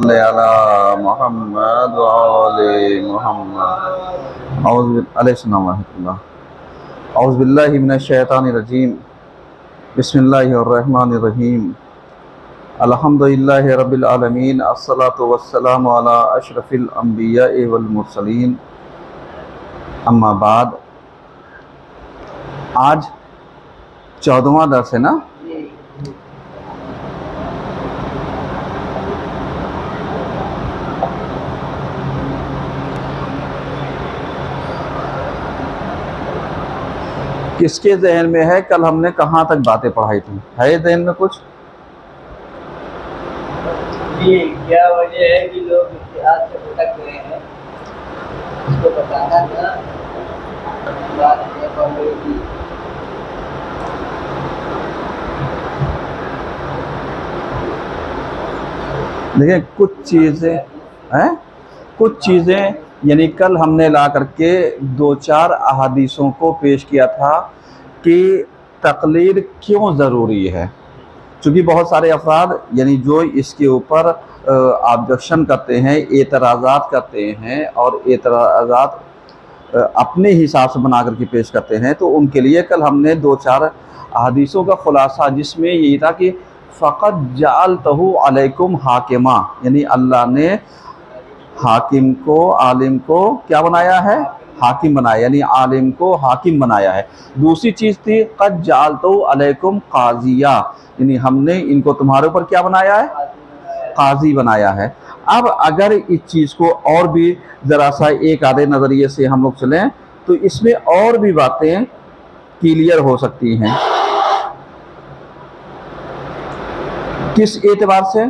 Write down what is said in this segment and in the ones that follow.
अला मोहम्मद व आले मोहम्मद। औज़ु बिल्लाहि मिनश शैतानिर रजीम। बिस्मिल्लाहिर रहमानिर रहीम। अल्हम्दुलिल्लाहि रब्बिल आलमीन। अस्सलातु वस्सलामु अला अशरफिल अंबिया वल मुरसलीन। अम्मा बाद। आज 14वां दर्स है ना। किसके जहन में है कल हमने कहाँ तक बातें पढ़ाई थी? है जहन में कुछ? ये क्या वजह है कि लोग इतिहास से भटक गए हैं, इसको बताना था। बात ये पढ़ेगी। देखिए कुछ चीज़ें यानी कल हमने ला करके 2-4 अहादीसों को पेश किया था कि तकलीद क्यों ज़रूरी है। क्योंकि बहुत सारे अफराद यानी जो इसके ऊपर ऑब्जेक्शन करते हैं, एतराज़ात करते हैं और एतराज़ात अपने हिसाब से बना करके पेश करते हैं, तो उनके लिए कल हमने 2-4 अहादीसों का खुलासा जिसमें यही था कि फ़क़द जअलतहु अलैकुम हाकिमा, यानी अल्लाह ने हाकिम को, आलिम को क्या बनाया है? हाकिम बनाया, यानी आलिम को हाकिम बनाया है। दूसरी चीज़ थी क़द जअलतहु अलैकुम क़ाज़िया, यानी हमने इनको तुम्हारे ऊपर क्या बनाया है? काजी बनाया है। अब अगर इस चीज़ को और भी ज़रा सा एक आधे नज़रिए से हम लोग चलें तो इसमें और भी बातें क्लियर हो सकती हैं। किस एतबार से?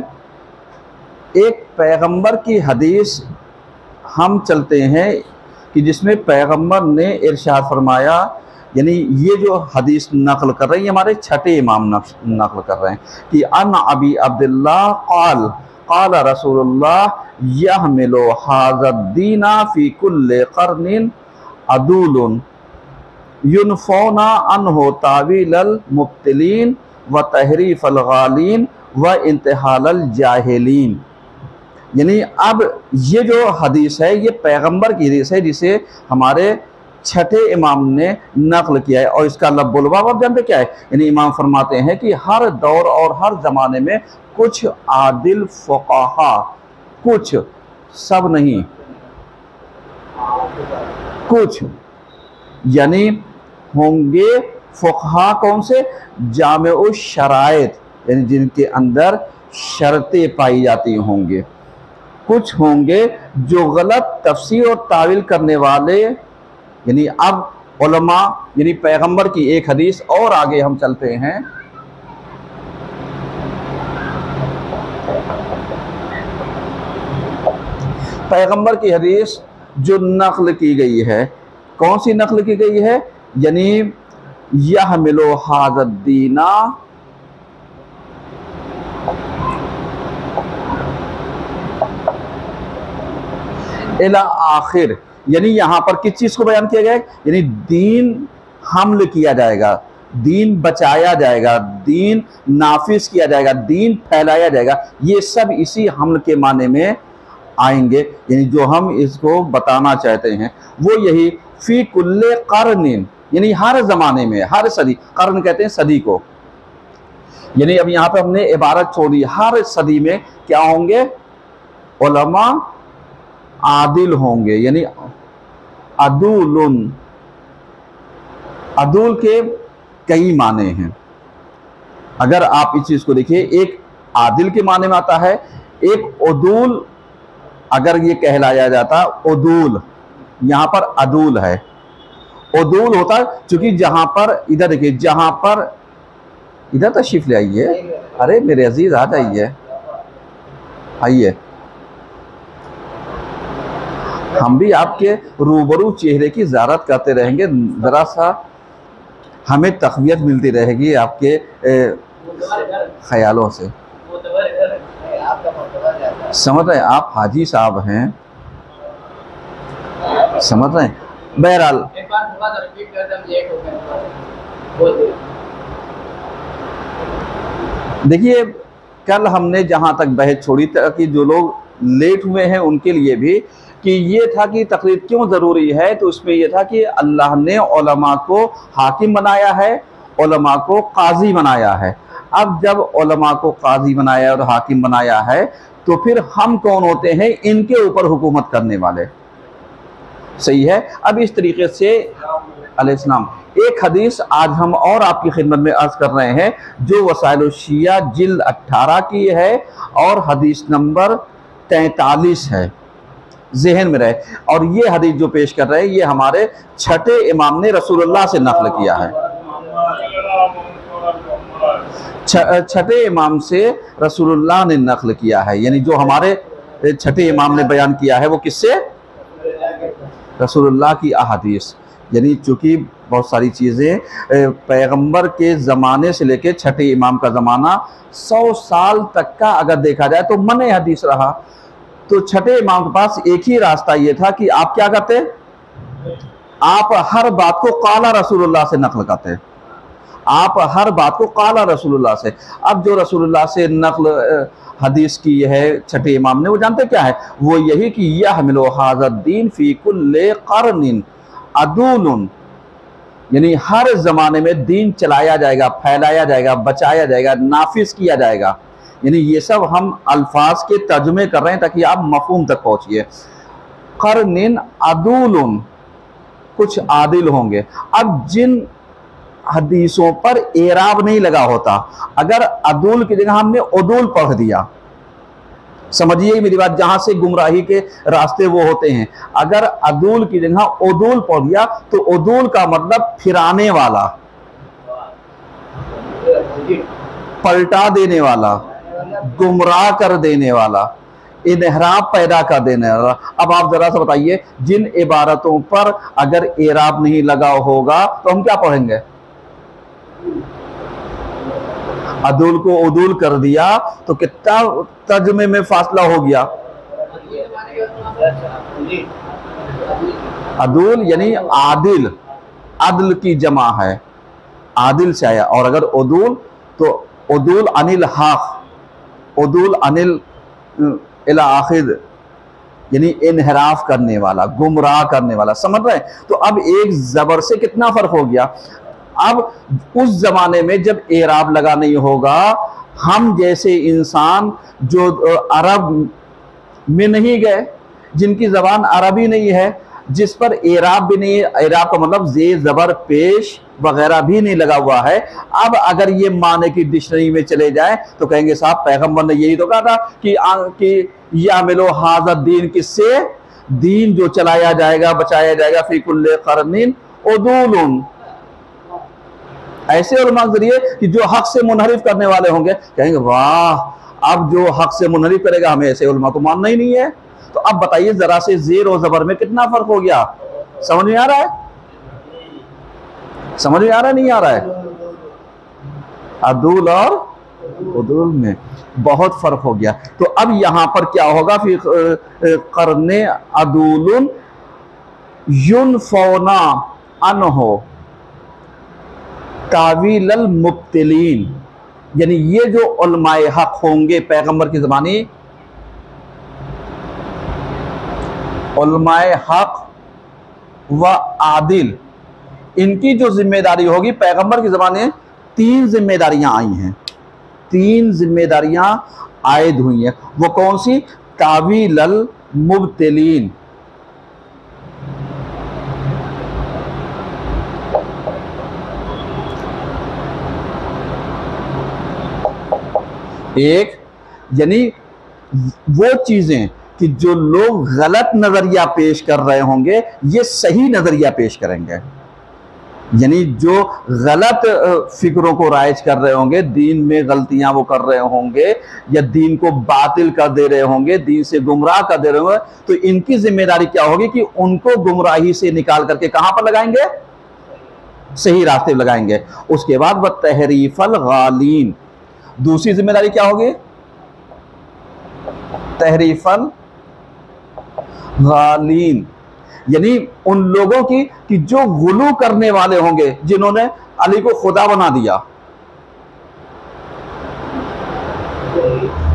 एक पैगंबर की हदीस हम चलते हैं कि जिसमें पैगंबर ने इरशाद फरमाया, यानी ये जो हदीस नकल कर रहे हैं हमारे छठे इमाम नकल कर रहे हैं कि अन अबी अब्दुल्लाह क़ाल क़ाल रसूलुल्लाह यहमिलु हाज़द्दीना फ़ी कुल्लि क़र्निन अदूलुन युनफ़ौना अन्हु तावीलल मुब्तिलीन व तहरीफ़ल गालीन व इंतहालल जाहिलीन। यानी अब ये जो हदीस है ये पैगंबर की हदीस है जिसे हमारे छठे इमाम ने नकल किया है। और इसका लब्बुल बाब आप जानते क्या है? यानी इमाम फरमाते हैं कि हर दौर और हर ज़माने में कुछ आदिल फ़ुक़हा, कुछ, सब नहीं, कुछ यानी होंगे फ़ुक़हा कौन से? जामिउ शराइत, यानी जिनके अंदर शर्तें पाई जाती होंगे। कुछ होंगे जो गलत तफसीर और तावील करने वाले, यानी अब उलमा यानी पैगंबर की एक हदीस और आगे हम चलते हैं। पैगंबर की हदीस जो नकल की गई है, कौन सी नकल की गई है? यानी यहमिलु हाज़द्दीना इला आखिर, यानी यहाँ पर किस चीज़ को बयान किया गया है? यानी दीन हमल किया जाएगा, दीन बचाया जाएगा, दीन नाफिज किया जाएगा, दीन फैलाया जाएगा। ये सब इसी हमल के माने में आएंगे। यानी जो हम इसको बताना चाहते हैं वो यही फ़ी कुल्ले क़र्निन, यानी हर ज़माने में, हर सदी, कर्न कहते हैं सदी को। यानी अब यहाँ पे हमने इबारत छोड़ी, हर सदी में क्या होंगे? उलमा आदिल होंगे, यानी अदूलुन, अदूल के कई माने हैं। अगर आप इस चीज़ को देखिए, एक आदिल के माने में आता है, एक उदूल अगर ये कहलाया जाता, उदूल, यहाँ पर अदूल है। उदूल होता है क्योंकि जहाँ पर, इधर देखिए, जहाँ पर, इधर तशरीफ ले आइए, अरे मेरे अजीज आ जाइए, आइए, हम भी आपके रूबरू चेहरे की ज़ियारत करते रहेंगे, ज़रा सा हमें तक़वियत मिलती रहेगी आपके ख्यालों से। समझ रहे हैं? आप हाजी साहब हैं, समझ रहे हैं? बहरहाल देखिए, कल हमने जहाँ तक बहस छोड़ी ताकि जो लोग लेट हुए हैं उनके लिए भी, कि ये था कि तकलीद क्यों ज़रूरी है। तो उसमें ये था कि अल्लाह ने उलमा को हाकिम बनाया है, उलमा को काजी बनाया है। अब जब उलमा को काजी बनाया और हाकिम बनाया है, तो फिर हम कौन होते हैं इनके ऊपर हुकूमत करने वाले। सही है। अब इस तरीके से अलैहिस्सलाम एक हदीस आज हम और आपकी खिदमत में अर्ज कर रहे हैं, जो वसाइल शिया जिल्द 18 की है और हदीस नंबर 43 है, जहन में रहे। और ये हदीस जो पेश कर रहे हैं ये हमारे छठे इमाम ने रसूलुल्लाह से नकल किया है। छठे इमाम से रसूलुल्लाह ने नकल किया है, यानी जो हमारे छठे इमाम ने बयान किया है वो किससे? रसूलुल्लाह की अहादीस। यानी चूँकि बहुत सारी चीज़ें पैगंबर के ज़माने से लेकर छठे इमाम का ज़माना 100 साल तक का अगर देखा जाए तो मने हदीस रहा। तो छठे इमाम के पास एक ही रास्ता ये था कि आप क्या करते, आप हर बात को काला रसूलुल्लाह से नकल करते, आप हर बात को काला रसूलुल्लाह से। अब जो रसूलुल्लाह से नकल हदीस की है छठे इमाम ने, वो जानते क्या है? वो यही कि यहमिलु हाज़द्दीन फी कुल्ले क़र्निन अदूलुन, यानी हर ज़माने में दीन चलाया जाएगा, फैलाया जाएगा, बचाया जाएगा, नाफिज किया जाएगा। यानी ये सब हम अल्फाज के तर्जुमे कर रहे हैं ताकि आप मफहूम तक पहुँचिए। क़र्निन अदूलुन, कुछ आदिल होंगे। अब जिन हदीसों पर एराब नहीं लगा होता, अगर अदूल की जगह हमने उदूल पढ़ दिया, समझिए मेरी बात, जहां से गुमराही के रास्ते वो होते हैं, अगर अदूल की जगह उदूल पढ़ दिया तो उदूल का मतलब फिराने वाला, पलटा देने वाला, गुमराह कर देने वाला, इनहराब पैदा कर देने वाला। अब आप जरा सा बताइए, जिन इबारतों पर अगर एराब नहीं लगा होगा तो हम क्या पढ़ेंगे? अदूल को उदूल कर दिया तो कितना तर्जुमे में फासला हो गया। अदूल यानी आदिल, अदल की जमा है, आदिल से आया। और अगर उदूल तो उदूल अनिल हक, उदूल अनिल इला आखिर, यानी इनहराफ करने वाला, गुमराह करने वाला। समझ रहे हैं? तो अब एक जबर से कितना फर्क हो गया। अब उस जमाने में जब एराब लगा नहीं होगा, हम जैसे इंसान जो अरब में नहीं गए, जिनकी जबान अरबी नहीं है, जिस पर एराब भी नहीं है, एराब का मतलब जे जबर पेश वगैरह भी नहीं लगा हुआ है। अब अगर ये माने की डिक्शनरी में चले जाए तो कहेंगे साहब पैगंबर ने यही तो कहा था कि या मिलो हाज़ा दीन, किससे? दीन जो चलाया जाएगा, बचाया जाएगा, फी कुल्ले क़र्निन उदूलुन। ऐसे उलमा के जरिए कि जो हक से मुनहरिफ करने वाले होंगे, कहेंगे वाह, अब जो हक से मुनहरिफ करेगा हमें ऐसे उलमा को मानना ही नहीं है। तो अब बताइए जरा से ज़ेर और ज़बर में कितना फर्क हो गया। समझ में आ रहा है? समझ में आ रहा है? नहीं आ रहा है? अदूल और उदूल में बहुत फर्क हो गया। तो अब यहां पर क्या होगा? फिर क़र्ने अदूलुन युनफौना अनहो तावीलल मुब्तिलीन, यानी ये जो उलमाए हक होंगे पैगंबर की ज़बानी, उलमाए हक व आदिल, इनकी जो जिम्मेदारी होगी पैगंबर की ज़बानी, 3 जिम्मेदारियां आई हैं, 3 जिम्मेदारियां आयद हुई हैं। वो कौन सी? तावीलल मुब्तिलीन, एक यानी वो चीजें कि जो लोग गलत नजरिया पेश कर रहे होंगे ये सही नजरिया पेश करेंगे, यानी जो गलत फिक्रों को राइज कर रहे होंगे, दीन में गलतियां वो कर रहे होंगे या दीन को बातिल कर दे रहे होंगे, दीन से गुमराह कर दे रहे होंगे, तो इनकी जिम्मेदारी क्या होगी कि उनको गुमराही से निकाल करके कहां पर लगाएंगे? सही रास्ते लगाएंगे। उसके बाद वह तहरीफल गालीन, दूसरी जिम्मेदारी क्या होगी? तहरीफल गालीन, यानी उन लोगों की कि जो गुलू करने वाले होंगे, जिन्होंने अली को खुदा बना दिया।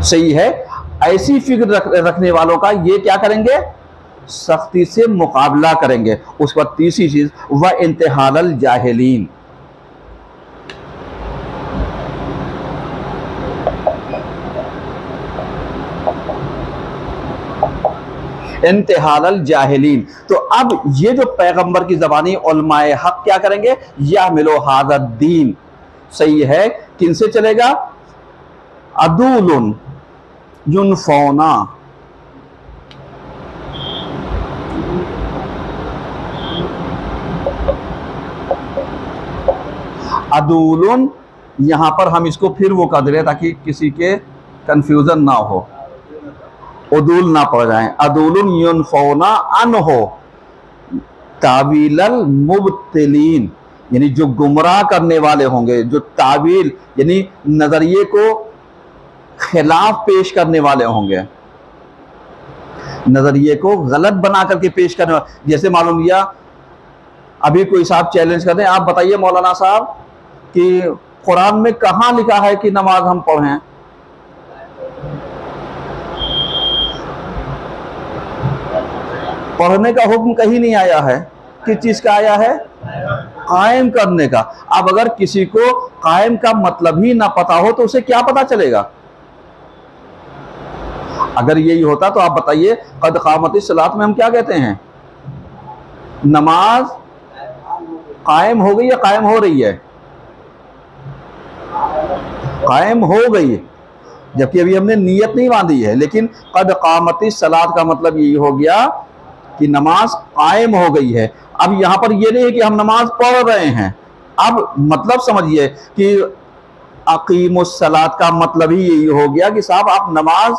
सही है? ऐसी फिक्र रखने वालों का ये क्या करेंगे, सख्ती से मुकाबला करेंगे। उस पर तीसरी चीज व इंतहाल जाहिलीन, इंतहाल जाहिलीन। तो अब ये जो पैगंबर की ज़बानी उलमाए हक क्या करेंगे, या मिलो हाज़ा दीन, सही है, किनसे चलेगा, अदूलुन युनफौना, अदूलुन, यहां पर हम इसको फिर वो कर दे रहे ताकि किसी के कंफ्यूजन ना हो, उदूल ना पड़ जाए। अदूलुन युनफौना अनहो तावीलल मुब्तिलीन, यानी जो गुमराह करने वाले होंगे, जो तावील यानी नजरिए को खिलाफ पेश करने वाले होंगे, नजरिए को गलत बना करके पेश करने वाले। जैसे मालूम लिया अभी कोई साहब चैलेंज करते हैं, आप बताइए मौलाना साहब कि कुरान में कहाँ लिखा है कि नमाज हम पढ़ें, पढ़ने का हुक्म कहीं नहीं आया है, किस चीज का आया है, कायम करने का। अब अगर किसी को कायम का मतलब ही ना पता हो तो उसे क्या पता चलेगा। अगर यही होता तो आप बताइए कद कामतिस सलात में हम क्या कहते हैं, नमाज कायम हो गई या कायम हो रही है, कायम हो गई, जबकि अभी हमने नीयत नहीं बांधी है। लेकिन कद कामतिस सलात का मतलब यही हो गया कि नमाज कायम हो गई है। अब यहां पर यह नहीं है कि हम नमाज पढ़ रहे हैं, अब मतलब समझिए कि अकीमुस सलात का मतलब ही यही हो गया कि साहब आप नमाज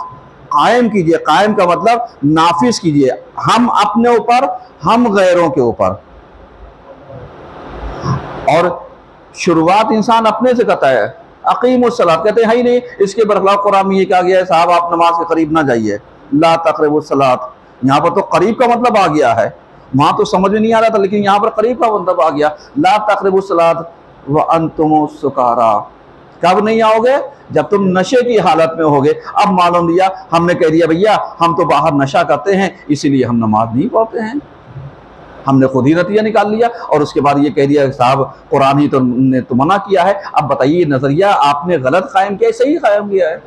कायम कीजिए। कायम का मतलब नाफिज कीजिए, हम अपने ऊपर, हम गैरों के ऊपर। और शुरुआत इंसान अपने से करता है। अकीमुस सलात कहते हैं ही नहीं, इसके बरखलाफ कुरान में ये कहा गया है साहब आप नमाज के करीब ना जाइए, ला तक़रबुस सलात। यहाँ पर तो करीब का मतलब आ गया है, वहां तो समझ में नहीं आ रहा था, लेकिन यहाँ पर करीब का मतलब आ गया, ला तक़रबुस सलात व अंतुम सुकारा। कब नहीं आओगे, जब तुम नशे की हालत में होगे। अब मालूम लिया हमने कह दिया भैया हम तो बाहर नशा करते हैं इसीलिए हम नमाज नहीं पढ़ते हैं, हमने खुद ही नतीजा निकाल लिया। और उसके बाद ये कह दिया साहब कुरान ही तो ने तो मना किया है। अब बताइए नजरिया आपने गलत कायम किया, सही कायम किया है।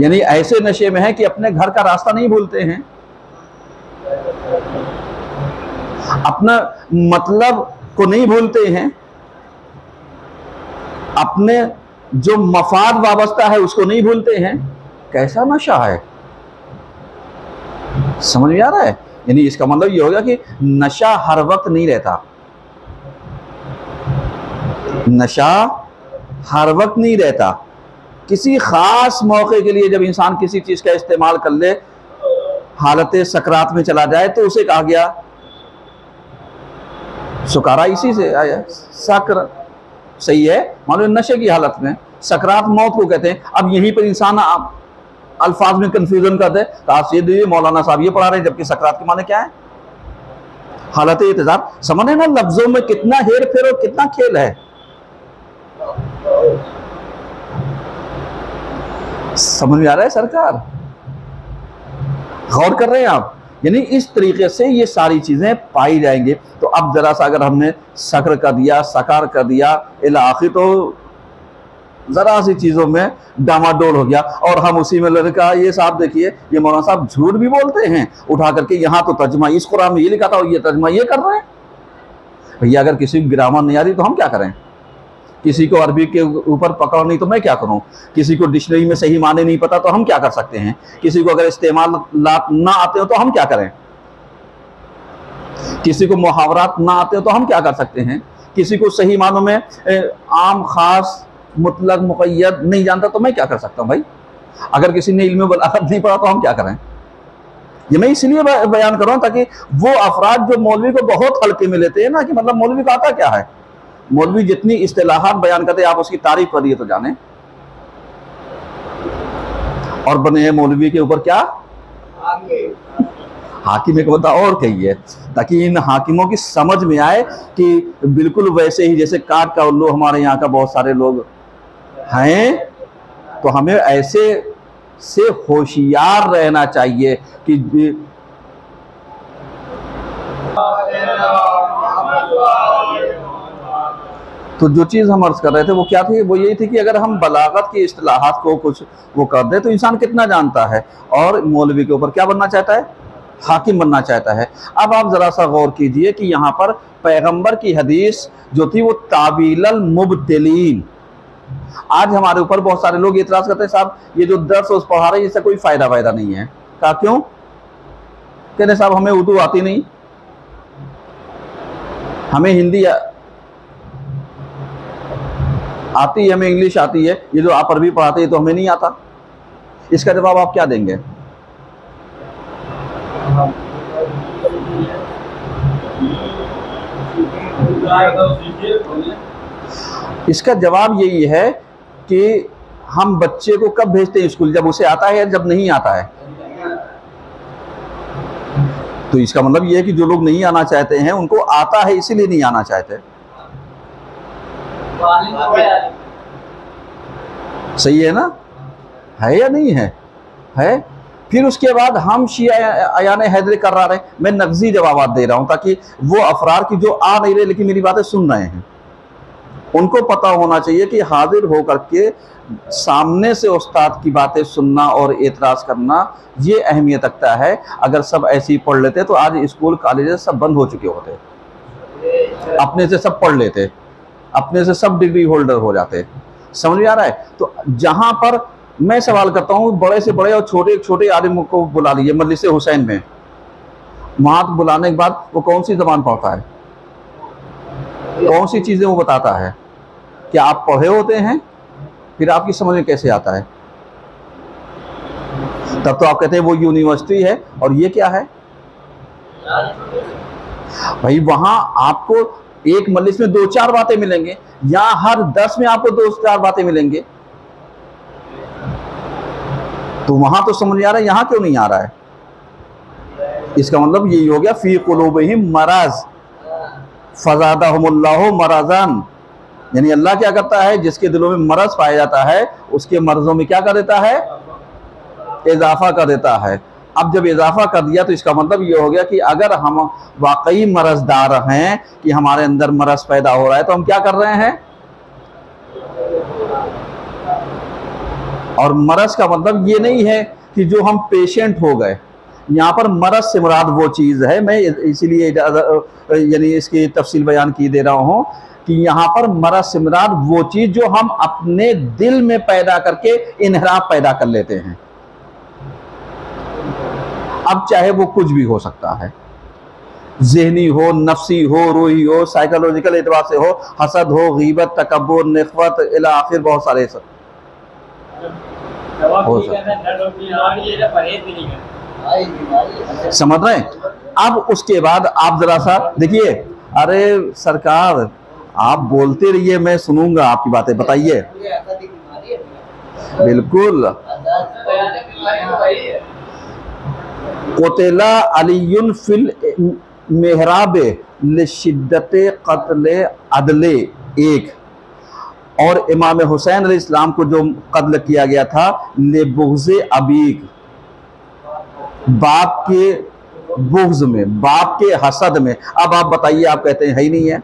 यानी ऐसे नशे में है कि अपने घर का रास्ता नहीं भूलते हैं, अपना मतलब को नहीं भूलते हैं, अपने जो मफाद वाबस्ता है उसको नहीं भूलते हैं। कैसा नशा है, समझ में आ रहा है। यानी इसका मतलब ये होगा कि नशा हर वक्त नहीं रहता, नशा हर वक्त नहीं रहता। किसी खास मौके के लिए जब इंसान किसी चीज का इस्तेमाल कर ले, हालत सकरात में चला जाए, तो उसे कहा गया सुकारा, इसी से आया सक्र, सही है। मान लो नशे की हालत में, सकरात मौत को कहते हैं। अब यहीं पर इंसान अल्फाज में कंफ्यूजन करते हैं, तो आप ये मौलाना साहब ये पढ़ा रहे हैं, जबकि सकरात के माने क्या है, हालत इंतजार। समझे ना लफ्जों में कितना हेर फेर और कितना खेल है। समझ में आ रहा है सरकार, गौर कर रहे हैं आप। यानी इस तरीके से ये सारी चीजें पाई जाएंगी। तो अब जरा सा अगर हमने सक्र कर दिया, सकार कर दिया, इला आखिर, तो जरा सी चीजों में डामाडोल हो गया। और हम उसी में लड़का ये साहब देखिए, ये मौलाना साहब झूठ भी बोलते हैं उठा करके, यहाँ तो तर्जमा इस कुरान में ये लिखा था और ये तर्जमा ये कर रहे हैं। भैया अगर किसी को ग्रामर नहीं आ रही तो हम क्या करें, किसी को अरबी के ऊपर पकड़ नहीं तो मैं क्या करूं, किसी को डिक्शनरी में सही माने नहीं पता तो हम क्या कर सकते हैं, किसी को अगर इस्तेमाल ना आते हो तो हम क्या करें, किसी को मुहावरात ना आते हो तो हम क्या कर सकते हैं, किसी को सही मानों में आम खास मुतलक मुक़य्यद नहीं जानता तो मैं क्या कर सकता हूं भाई। अगर किसी ने इल्म बलागत नहीं पढ़ा तो हम क्या करें। ये मैं इसलिए बयान कर रहा हूं ताकि वो अफराद जो मौलवी को बहुत हल्के में लेते हैं ना, कि मतलब मौलवी का आता क्या है, मौलवी जितनी इस्तिलाहात बयान करते हैं आप उसकी तारीफ करिए तो जाने, और बने हैं मौलवी के ऊपर क्या हाकिम एक बता और कहिए, ताकि इन हाकिमों की समझ में आए कि बिल्कुल वैसे ही जैसे काट का उल्लू हमारे यहाँ का बहुत सारे लोग हैं, तो हमें ऐसे से होशियार रहना चाहिए कि तो जो चीज़ हम अर्ज कर रहे थे वो क्या थी, वो यही थी कि अगर हम बलागत की इस्तिलाहात को कुछ वो कर दे तो इंसान कितना जानता है, और मौलवी के ऊपर क्या बनना चाहता है, हाकिम बनना चाहता है। अब आप ज़रा सा गौर कीजिए कि यहाँ पर पैगंबर की हदीस जो थी वो तावीलल मुब्तिलीन, आज हमारे ऊपर बहुत सारे लोग इतराज़ करते हैं, साहब ये जो दर्स उस पढ़ा रहे हैं इससे कोई फ़ायदा वायदा नहीं है। कहा क्यों? कहते साहब हमें उर्दू आती नहीं, हमें हिंदी आती है, हमें इंग्लिश आती है, ये जो आप अरबी पढ़ाते हैं तो हमें नहीं आता। इसका जवाब आप क्या देंगे? इसका जवाब यही है कि हम बच्चे को कब भेजते हैं स्कूल, जब उसे आता है या जब नहीं आता है। तो इसका मतलब ये है कि जो लोग नहीं आना चाहते हैं उनको आता है इसीलिए नहीं आना चाहते। सही है ना, है या नहीं है? है। फिर उसके बाद हम शिया अयान हैदर कर रहे हैं, मैं नगजी जवाब दे रहा हूं ताकि वो अफरार की जो आ नहीं रहे लेकिन मेरी बातें सुन रहे हैं उनको पता होना चाहिए कि हाजिर होकर के सामने से उस्ताद की बातें सुनना और एतराज़ करना ये अहमियत रखता है। अगर सब ऐसे ही पढ़ लेते तो आज स्कूल कॉलेज सब बंद हो चुके होते, अपने से सब पढ़ लेते, अपने से सब डिग्री होल्डर हो जाते। समझ में आ रहा है? तो जहां पर मैं सवाल करता हूं, बड़े से बड़े और छोटे छोटे आलिम को बुला लीजिए मजलिस हुसैन में, वहां बुलाने के बाद वो कौन सी जबान पढ़ता है, कौन सी चीजें वो बताता है? क्या आप पढ़े होते हैं? फिर आपकी समझ में कैसे आता है? तब तो आप कहते हैं वो यूनिवर्सिटी है और ये क्या है भाई। वहां आपको एक मजलिस में 2-4 बातें मिलेंगे, यहां हर 10 में आपको 2-4 बातें मिलेंगे। तो वहां तो समझ आ रहा है, यहां क्यों नहीं आ रहा है? इसका मतलब यही हो गया फी कुलूबिहिम मराज फज़ादहुमुल्लाहु मराज़न, यानी अल्लाह क्या करता है, जिसके दिलों में मरज पाया जाता है उसके मर्जों में क्या कर देता है, इजाफा कर देता है। अब जब इजाफा कर दिया तो इसका मतलब ये हो गया कि अगर हम वाकई मरजदार हैं कि हमारे अंदर मरज पैदा हो रहा है तो हम क्या कर रहे हैं। और मरज का मतलब ये नहीं है कि जो हम पेशेंट हो गए, यहाँ पर मरज से मुराद वो चीज़ है, मैं इसीलिए यानी इसकी तफसील बयान की दे रहा हूँ कि यहाँ पर मरज से मुराद वो चीज़ जो हम अपने दिल में पैदा करके इन्हराफ पैदा कर लेते हैं। अब चाहे वो कुछ भी हो सकता है, ज़हनी हो, नफ्सी हो, रूही हो, साइकोलॉजिकल एतबार से हो, हसद हो, गीबत, तकब्बुर, निफ़्वत इला आखिर बहुत सारे सब हो सकता है। समझ रहे हैं? अब उसके बाद आप जरा सा देखिए, अरे सरकार आप बोलते रहिए, मैं सुनूंगा आपकी बातें, बताइए। बिल्कुल। क़ुतिला अलीयुन फिल मेहराब लिशिद्दते क़त्ल अदले, एक और इमाम हुसैन अलैहिस्सलाम को जो कत्ल किया गया था लिबुग़्ज़े अबीक, बाप के बुग़्ज़ में, बाप के हसद में। अब आप बताइए, आप कहते हैं है ही नहीं है।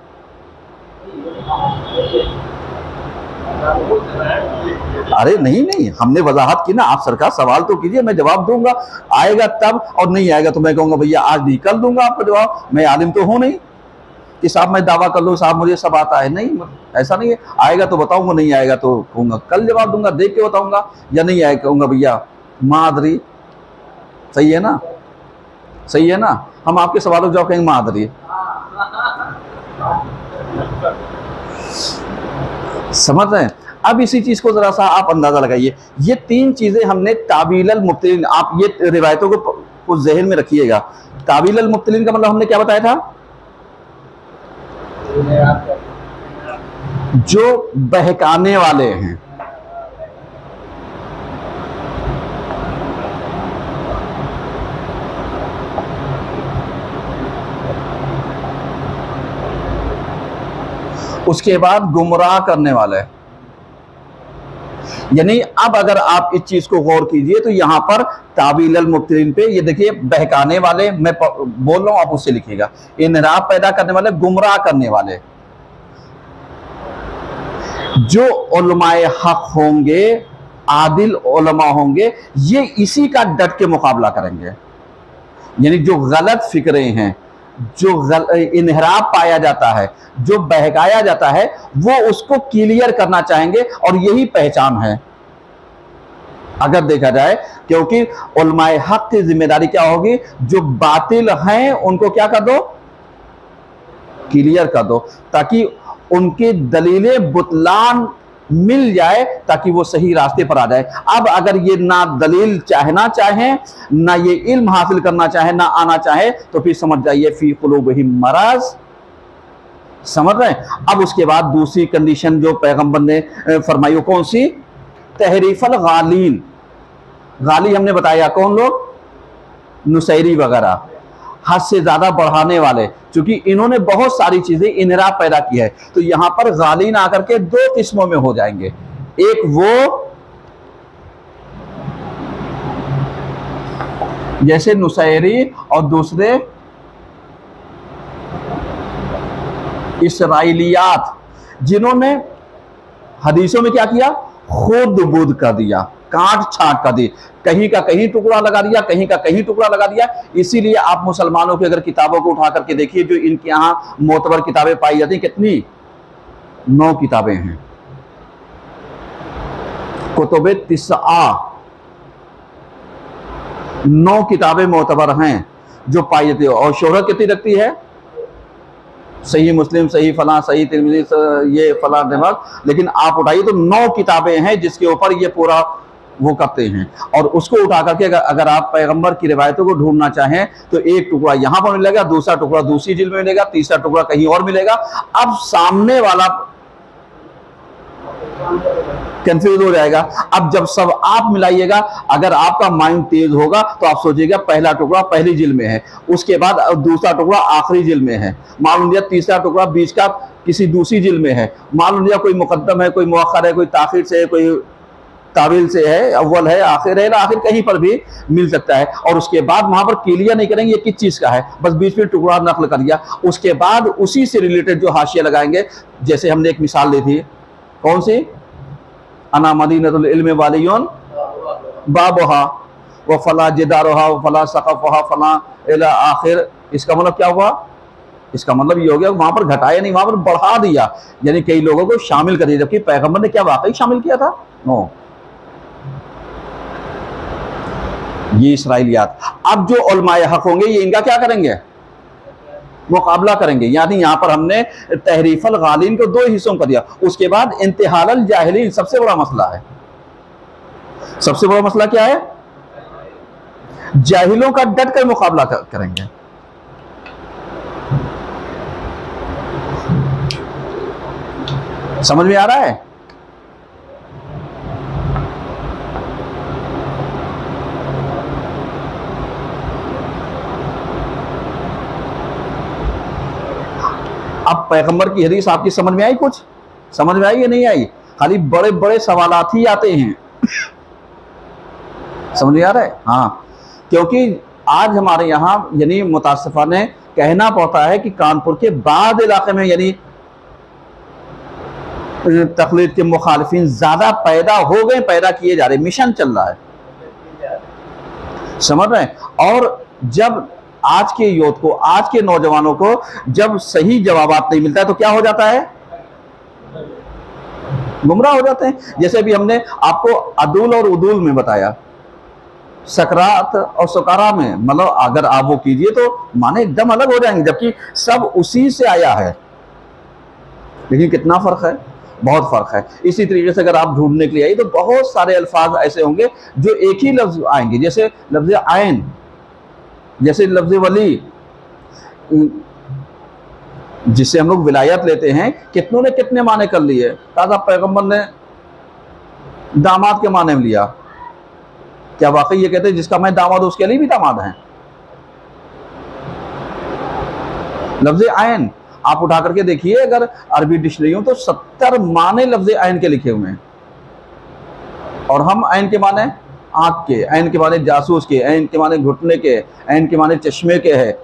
अरे नहीं, हमने वजाहत की ना, आप सरकार सवाल तो कीजिए, मैं जवाब दूंगा, आएगा तब, और नहीं आएगा तो मैं कहूंगा भैया आज नहीं कल दूंगा आपको जवाब। मैं आलिम तो हूं नहीं कि साहब मैं दावा कर लूँ साहब मुझे सब आता है, नहीं, ऐसा नहीं है। आएगा तो बताऊंगा, नहीं आएगा तो कहूंगा कल जवाब दूंगा, देख के बताऊंगा, या नहीं आएगा कहूंगा भैया मादरी। सही है ना, सही है ना? हम आपके सवालों का जवाब कहेंगे मादरी। समझ रहे हैं? अब इसी चीज को जरा सा आप अंदाजा लगाइए, ये 3 चीजें हमने तावीलल मुब्तिलीन, आप ये रिवायतों को ज़हन में रखिएगा। तावीलल मुब्तिलीन का मतलब हमने क्या बताया था, जो बहकाने वाले हैं। उसके बाद गुमराह करने वाले, यानी अब अगर आप इस चीज को गौर कीजिए तो यहां पर तावील अल मुब्तिलीन पे ये देखिए, बहकाने वाले, मैं बोल रहा हूं आप उससे लिखिएगा, इनराब पैदा करने वाले, गुमराह करने वाले। जो उलमाए हक होंगे, आदिल उलमा होंगे, ये इसी का डट के मुकाबला करेंगे। यानी जो गलत फिक्रें हैं, जो इनहराब पाया जाता है, जो बहकाया जाता है, वो उसको क्लियर करना चाहेंगे, और यही पहचान है अगर देखा जाए। क्योंकि उलमाए हक की जिम्मेदारी क्या होगी, जो बातिल हैं उनको क्या कर दो, क्लियर कर दो, ताकि उनकी दलीलें बुतलान मिल जाए, ताकि वो सही रास्ते पर आ जाए। अब अगर ये ना दलील चाहना चाहें, ना ये इल्म हासिल करना चाहे, ना आना चाहे, तो फिर समझ जाइए फी कुलूबिहिम मरज। समझ रहे हैं? अब उसके बाद दूसरी कंडीशन जो पैगंबर ने फरमाई, कौन सी? तहरीफल गालीन। गाली हमने बताया कौन लोग? नुसैरी वगैरह, हद से ज्यादा बढ़ाने वाले, क्योंकि इन्होंने बहुत सारी चीजें इनहराब पैदा की है। तो यहां पर गालीन आकर के दो किस्मों में हो जाएंगे, एक वो जैसे नुसैरी, और दूसरे इसराइलियात, जिन्होंने हदीसों में क्या किया, खुद बुद कर दिया, काट छाट कर दी, कहीं का कहीं टुकड़ा लगा दिया, कहीं का कहीं टुकड़ा लगा दिया। इसीलिए आप मुसलमानों की अगर किताबों को उठा करके देखिए, जो इनके यहाँ मोतबर किताबें पाई जाती हैं, कितनी? 9 किताबें हैं, कुतुबे तिस्आ, 9 किताबें मोतबर हैं जो पाई जाती है। और शोहरत कितनी रखती है? सही मुस्लिम, सही फला, सही तिरमिज़ी, ये फला दिमाग। लेकिन आप उठाइए तो 9 किताबें हैं जिसके ऊपर ये पूरा वो करते हैं। और उसको उठा करके अगर आप पैगंबर की रिवायतों को ढूंढना चाहें तो एक टुकड़ा यहां पर मिलेगा, दूसरा टुकड़ा दूसरी जिल्द में मिलेगा, तीसरा टुकड़ा कहीं और मिलेगा। अब सामने वाला कंफ्यूज हो जाएगा। अब जब सब आप मिलाइएगा, अगर आपका माइंड तेज होगा तो आप सोचिएगा पहला टुकड़ा पहली जिल्द में है, उसके बाद दूसरा टुकड़ा आखिरी जिल्द में है, मालूम लिया तीसरा टुकड़ा बीच का किसी दूसरी जिल्द में है, मालूम लिया कोई मुकद्दम है, कोई मुअख्खर है, कोई ताखिर से है, कोई तावील से है, अव्वल है, आखिर है, आखिर कहीं पर भी मिल सकता है। और उसके बाद वहां पर क्लियर नहीं करेंगे ये किस चीज का है, बस बीच में टुकड़ा नकल कर दिया। उसके बाद उसी से रिलेटेड जो हाशिया लगाएंगे, जैसे हमने एक मिसाल दी थी, कौन सी? अना मदीनतुल इल्म वालियुन बाबुहा व फला जिदारुहा व फला सक़फ़ुहा फला इला आखिर। इसका मतलब क्या हुआ? इसका मतलब ये हो गया वहां पर घटाया नहीं, वहां पर बढ़ा दिया, यानी कई लोगों को शामिल कर दिया, जबकि पैगंबर ने क्या वाकई शामिल किया था? नो। ये इसराइलियात। अब जो उलमाए हक होंगे ये इनका क्या करेंगे? मुकाबला करेंगे। यानी यहां पर हमने तहरीफल गालिन को 2 हिस्सों कर दिया। उसके बाद इंतिहाल जाहिलीन, सबसे बड़ा मसला है। सबसे बड़ा मसला क्या है? जाहिलों का डट कर मुकाबला करेंगे। समझ में आ रहा है? अब पैगंबर की हदीस आपकी समझ में आई? कुछ समझ में आई या नहीं आई? खाली बड़े बड़े सवालात ही आते हैं। समझ में आ रहा है? हाँ, क्योंकि आज हमारे यहाँ यानी मुतासिफाने कहना पड़ता है कि कानपुर के बाद इलाके में यानी तकलीद के मुखालिफिन ज्यादा पैदा हो गए, पैदा किए जा रहे, मिशन चल रहा है। समझ रहे हैं? और जब आज के यूथ को, आज के नौजवानों को जब सही जवाबात नहीं मिलता है तो क्या हो जाता है? गुमराह हो जाते हैं। जैसे अभी हमने आपको अदूल और उदूल में बताया, सकरात और सुकारा में, मतलब अगर आप वो कीजिए तो माने एकदम अलग हो जाएंगे, जबकि सब उसी से आया है। लेकिन कितना फर्क है? बहुत फर्क है। इसी तरीके से अगर आप ढूंढने के लिए आइए तो बहुत सारे अल्फाज ऐसे होंगे जो एक ही लफ्ज आएंगे, जैसे लफ्ज आयन, जैसे लफ्ज वली, जिससे हम लोग विलायत लेते हैं, कितनों ने कितने माने कर लिए। ताज़ा पैगंबर ने दामाद के माने में लिया। क्या वाकई ये कहते हैं जिसका मैं दामाद उसके लिए भी दामाद हैं? लफ्ज आयन आप उठा करके देखिए, अगर अरबी डिक्शनरी हो तो 70 माने लफ्ज आयन के लिखे हुए हैं। और हम ऐन के माने आँख के, ऐन के माने जासूस के, ऐन के माने घुटने के, ऐन के माने चश्मे के है।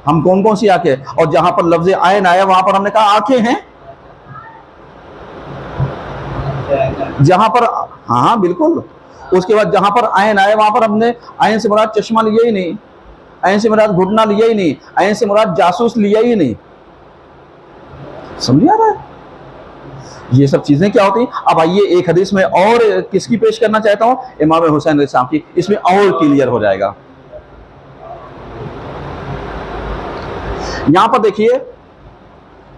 हम कौन कौन सी आंखें, और जहां पर लफ्ज ऐन आया वहां पर हमने कहा आंखें हैं। जहां पर, हाँ बिल्कुल, उसके बाद जहां पर ऐन आया वहां पर हमने ऐन से मुराद चश्मा लिया ही नहीं, ऐन से मुराद घुटना लिया ही नहीं, ऐन से मुराद जासूस लिया ही नहीं। समझ आ रहा है? ये सब चीजें क्या होती हैं। अब आइए एक हदीस में और किसकी पेश करना चाहता हूं, इमाम हुसैन अलैहिस्सलाम की, इसमें और क्लियर हो जाएगा। यहां पर देखिए,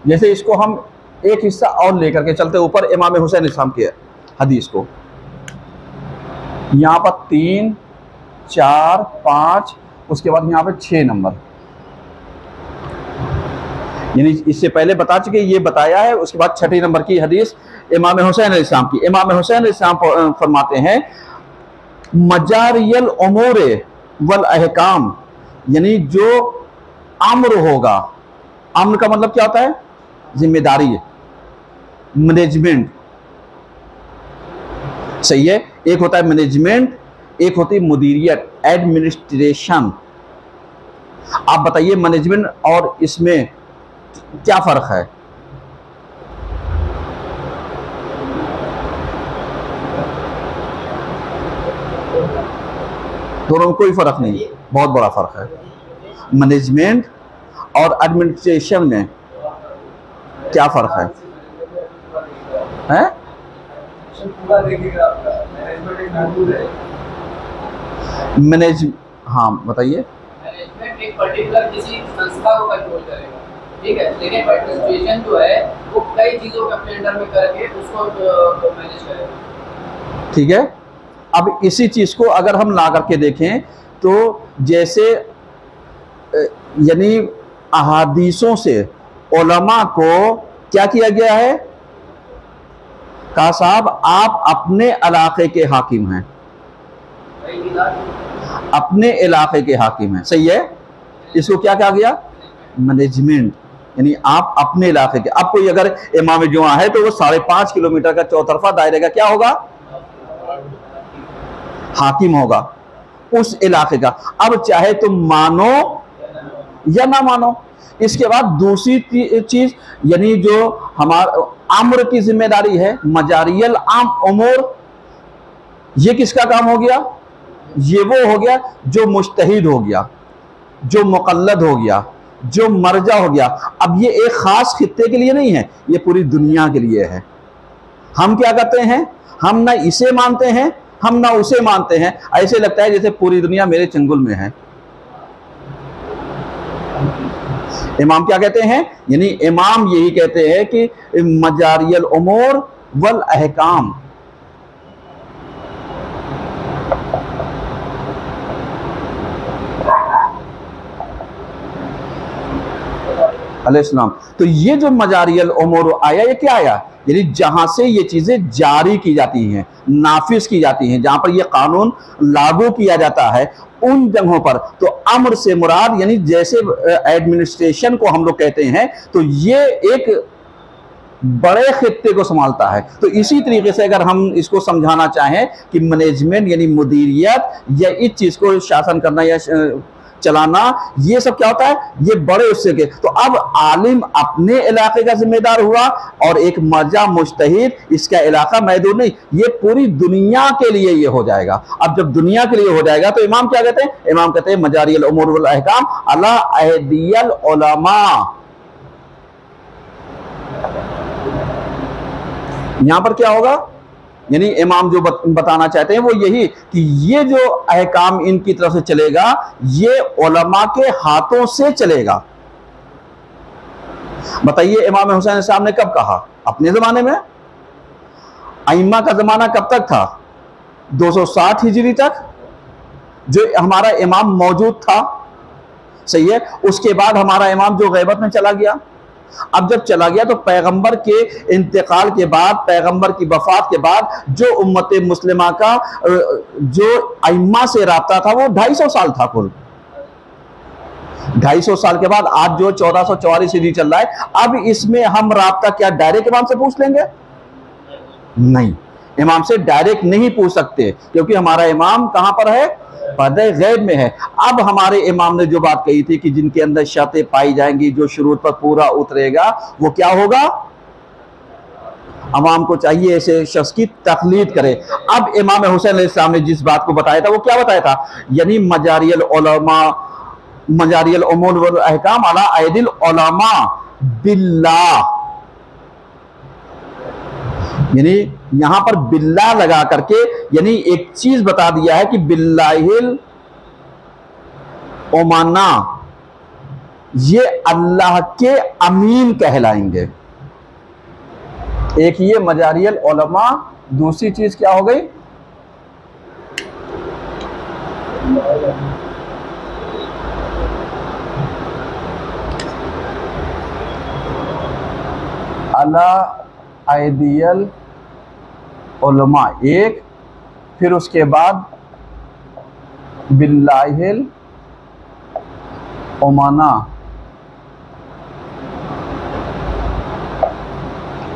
जैसे इसको हम एक हिस्सा और लेकर के चलते ऊपर इमाम हुसैन अलैहिस्सलाम की हदीस को, यहां पर 3, 4, 5, उसके बाद यहां पर 6 नंबर, यानी इससे पहले बता चुके, ये बताया है। उसके बाद 6 नंबर की हदीस इमाम हुसैन अलैहिस्सलाम की। इमाम हुसैन अलैहिस्सलाम फरमाते हैं मजारियल उमूर वल अहकाम, यानी जो अम्र होगा, अम्र का मतलब क्या होता है, जिम्मेदारी, मैनेजमेंट, सही है। एक होता है मैनेजमेंट, एक होती है मुदीरियत, एडमिनिस्ट्रेशन। आप बताइए मैनेजमेंट और इसमें क्या फर्क है? दोनों में कोई फर्क नहीं, बहुत बड़ा फर्क है। मैनेजमेंट और एडमिनिस्ट्रेशन में क्या फर्क है? हैं? मैनेज, हाँ बताइए। मैनेजमेंट एक पर्टिकुलर किसी संस्था को कंट्रोल करेगा, ठीक है, लेकिन एडमिनिस्ट्रेशन जो है वो कई चीजों को अपने अंडर में करके उसको मैनेज करेगा, ठीक है। अब इसी चीज को अगर हम ला करके देखें तो जैसे यानी अहादीसों से उलमा को क्या किया गया है, कहा साहब आप अपने इलाके के हाकिम हैं, अपने इलाके के हाकिम हैं, सही है। इसको क्या कहा गया, मैनेजमेंट, यानी आप अपने इलाके के। अब कोई अगर इमाम जुमा है तो वो 5.5 किलोमीटर का चौतरफा दायरे का क्या होगा, हाकिम होगा उस इलाके का। अब चाहे तुम मानो या ना मानो। इसके बाद दूसरी चीज, यानी जो हमारा अम्र की जिम्मेदारी है, मजारियल आम उमूर, ये किसका काम हो गया, ये वो हो गया जो मुज्तहिद हो गया, जो मुक़ल्लद हो गया, जो मर्जा हो गया। अब ये एक खास खित्ते के लिए नहीं है, ये पूरी दुनिया के लिए है। हम क्या करते हैं, हम ना इसे मानते हैं, हम ना उसे मानते हैं, ऐसे लगता है जैसे पूरी दुनिया मेरे चंगुल में है। इमाम क्या कहते हैं, यानी इमाम यही कहते हैं कि मजारियल उमूर वल अहकाम, अलैहिस्सलाम। तो ये जो मजारियल उमूर आया, ये क्या आया, यानी जहां से ये चीजें जारी की जाती हैं, नाफिज की जाती हैं, जहां पर ये कानून लागू किया जाता है, उन जगहों पर। तो अम्र से मुराद, यानी जैसे एडमिनिस्ट्रेशन को हम लोग कहते हैं, तो ये एक बड़े खित्ते को संभालता है। तो इसी तरीके से अगर हम इसको समझाना चाहें कि मैनेजमेंट यानी मुदीरियत, या इस चीज को शासन करना या चलाना, ये सब क्या होता है, ये बड़े उससे के। तो अब आलिम अपने इलाके का जिम्मेदार हुआ, और एक मर्जा मुज्तहिद, इसका इलाका महदूद नहीं, ये पूरी दुनिया के लिए ये हो जाएगा। अब जब दुनिया के लिए हो जाएगा तो इमाम क्या कहते हैं, इमाम कहते हैं मजारियल उमूर वल अहकाम अला अहदियल उलमा। यहां पर क्या होगा, यानी इमाम जो बताना चाहते हैं वो यही कि ये जो अहकाम इनकी तरफ से चलेगा, ये उलमा के हाथों से चलेगा। बताइए इमाम हुसैन साहब ने कब कहा, अपने जमाने में। अइम्मा का जमाना कब तक था, 260 हिजरी तक जो हमारा इमाम मौजूद था, सही है। उसके बाद हमारा इमाम जो गैबत में चला गया। अब जब चला गया तो पैगंबर के इंतकाल के बाद, पैगंबर की वफात के बाद, जो उम्मत मुस्लिमा का जो अइम्मा से राब्ता था वो 250 साल था कुल। 250 साल के बाद आज जो 1444 हिजरी चल रहा है, अब इसमें हम राब्ता क्या डायरेक्ट इमाम से पूछ लेंगे, नहीं। इमाम से डायरेक्ट नहीं पूछ सकते, क्योंकि हमारा इमाम कहां पर है, पर्दे गैब में है। अब हमारे इमाम ने जो बात कही थी कि जिनके अंदर शर्तें पाई जाएंगी, जो शुरूत पर पूरा उतरेगा, वो क्या होगा, अवाम को चाहिए ऐसे शख्स की तकलीद करे। अब इमाम हुसैन अलैहिस्सलाम ने जिस बात को बताया था वो क्या बताया था, यानी मजारियल उलमा, मजारियल उमूर वल अहकाम अला ऐदिल उलमा बिल्लाह, यानी यहां पर बिल्लाह लगा करके यानी एक चीज बता दिया है कि बिल्लाहिल उमाना, ये अल्लाह के अमीन कहलाएंगे। एक ये मजारियल उलमा, दूसरी चीज क्या हो गई, अला आइदियल उलमा एक, फिर उसके बाद बिल्लाहिल उमाना,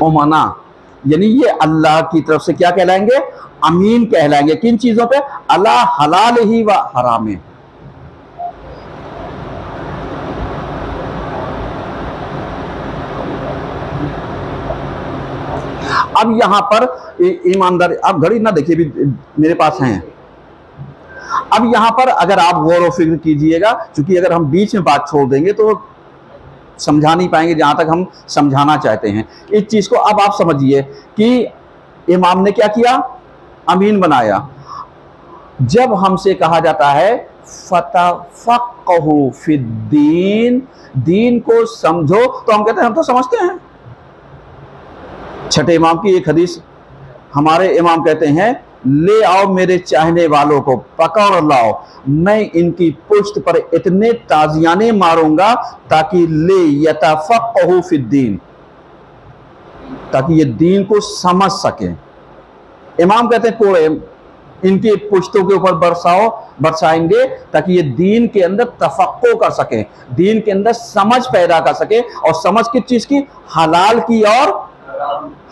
उमाना यानी ये अल्लाह की तरफ से क्या कहलाएंगे, अमीन कहलाएंगे। किन चीजों पे, अला हलाल ही व हराम। अब यहां पर ईमानदार, आप घड़ी ना देखिए, भी मेरे पास हैं। अब यहां पर अगर आप गौर व फिक्र कीजिएगा, क्योंकि अगर हम बीच में बात छोड़ देंगे तो समझा नहीं पाएंगे जहां तक हम समझाना चाहते हैं। इस चीज को अब आप समझिए कि इमाम ने क्या किया, अमीन बनाया। जब हमसे कहा जाता है फतफक्कहू फिद्दीन, दीन को समझो, तो हम कहते हैं हम तो समझते हैं। छठे इमाम की एक हदीस, हमारे इमाम कहते हैं, ले आओ मेरे चाहने वालों को, पकड़ लाओ, मैं इनकी पुश्त पर इतने ताजियाने मारूंगा ताकि ले यतफक्कहू फिद्दीन, ताकि ये दीन को समझ सके। इमाम कहते हैं कोड़े इनकी पुश्तों के ऊपर बरसाएंगे ताकि ये दीन के अंदर तफक्को कर सके, दीन के अंदर समझ पैदा कर सके। और समझ किस चीज की, हलाल की और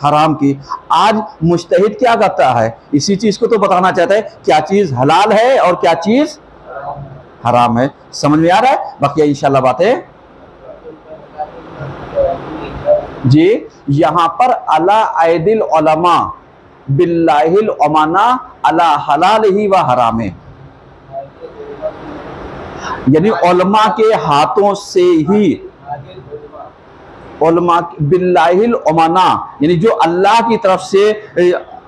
हराम की। आज मुज्तहिद क्या करता है, इसी चीज को तो बताना चाहता है, क्या चीज हलाल है और क्या चीज हराम है। समझ में आ रहा है? बाकी इंशाल्लाह बातें जी। यहां पर अला ऐदिल उलमा बिल्लाहिल उमाना अला हलाल ही व हरामे, यानी उलमा के हाथों से ही, उलमा बिल्लाहिल उमाना यानी जो अल्लाह की तरफ से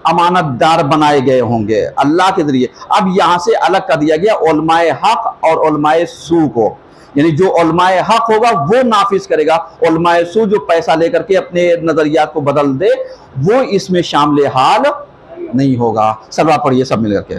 अमानतदार बनाए गए होंगे अल्लाह के जरिए। अब यहां से अलग कर दिया गया उलमाए हक और उलमाए सू को, यानी जो उलमाए हक होगा वो नाफिज करेगा, उलमाए सू जो पैसा लेकर के अपने नजरियात को बदल दे वो इसमें शामिल हाल नहीं होगा। सलवा पढ़िए सब मिल करके।